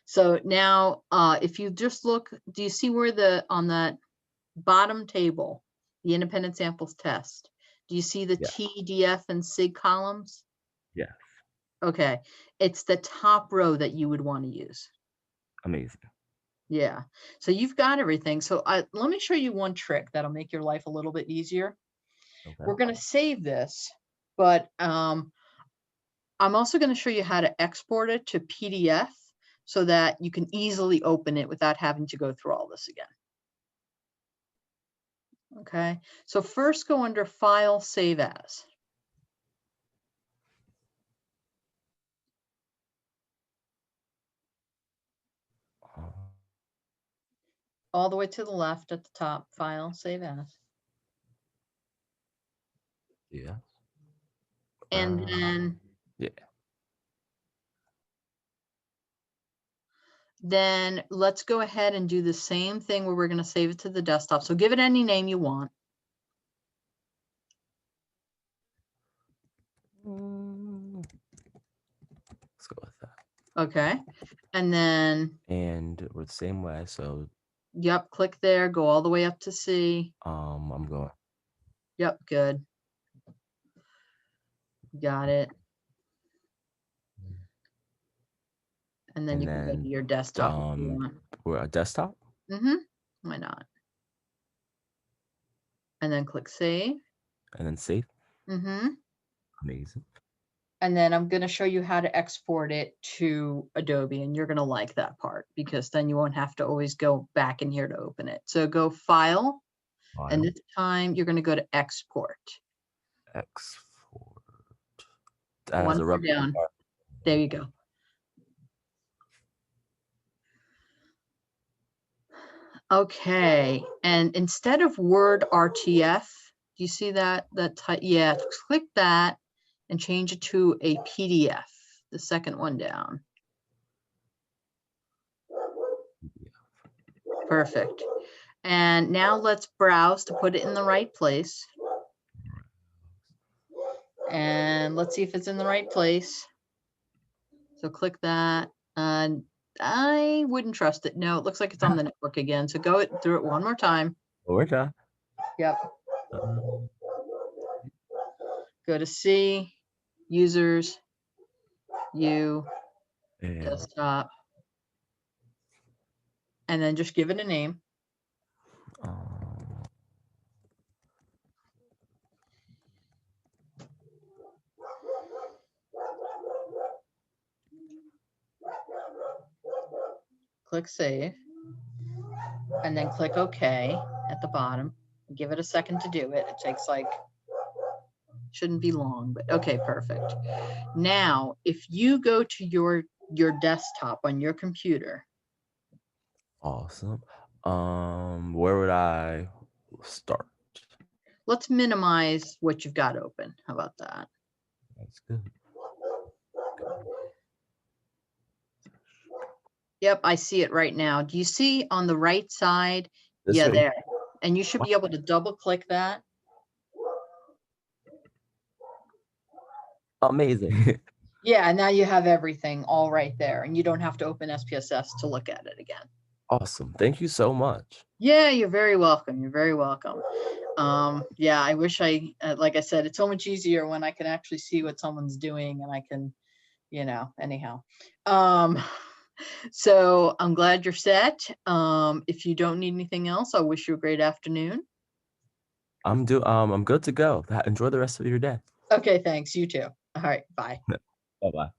So now, if you just look, do you see where on that bottom table, the independent samples test, do you see the Yeah. T, DF, and SIG columns? Yeah. Okay. It's the top row that you would want to use. Amazing. Yeah. So you've got everything. So let me show you one trick that'll make your life a little bit easier. Okay. We're going to save this, but I'm also going to show you how to export it to PDF so that you can easily open it without having to go through all this again. Okay, so first go under File, Save As. All the way to the left at the top, File, Save As. Yeah. And then, Yeah. then let's go ahead and do the same thing where we're going to save it to the desktop. So give it any name you want. Let's go with that. Okay, and then, And we're the same way. So yep, click there, go all the way up to C. I'm going. Yep, good. Got it. And then And you can go to then, your desktop if you want. we're a desktop. Mm-hmm. Why not? And then click Save. And then save. Mm-hmm. Amazing. And then I'm going to show you how to export it to Adobe, and you're going to like that part because then you won't have to always go back in here to open it. So go File, and File, this time you're going to go to Export. export. As One a more rep. down. There you go. Okay, and instead of Word RTF, do you see that? Yeah, click that and change it to a PDF, the second one down. Perfect. And now let's browse to put it in the right place. And let's see if it's in the right place. So click that. And I wouldn't trust it. No, it looks like it's on the network again. So go through it one more time. We're done. Yep. Go to C, Users, U, And Desktop. And then just give it a name. Click Save. And then click OK at the bottom. Give it a second to do it. It takes shouldn't be long, but okay, perfect. Now, if you go to your desktop on your computer. awesome. Where would I start? Let's minimize what you've got open. How about that? That's good. Yep, I see it right now. Do you see on the right side? This Yeah, way? there. And you should be able to double click that. Amazing. Yeah, now you have everything all right there, and you don't have to open SPSS to look at it again. Awesome. Thank you so much. Yeah, you're very welcome. You're very welcome. Yeah, I wish like I said, it's so much easier when I can actually see what someone's doing and I can, anyhow. So I'm glad you're set. If you don't need anything else, I wish you a great afternoon. I'm good to go. Enjoy the rest of your day. Okay, thanks. You too. All right, bye. Bye-bye.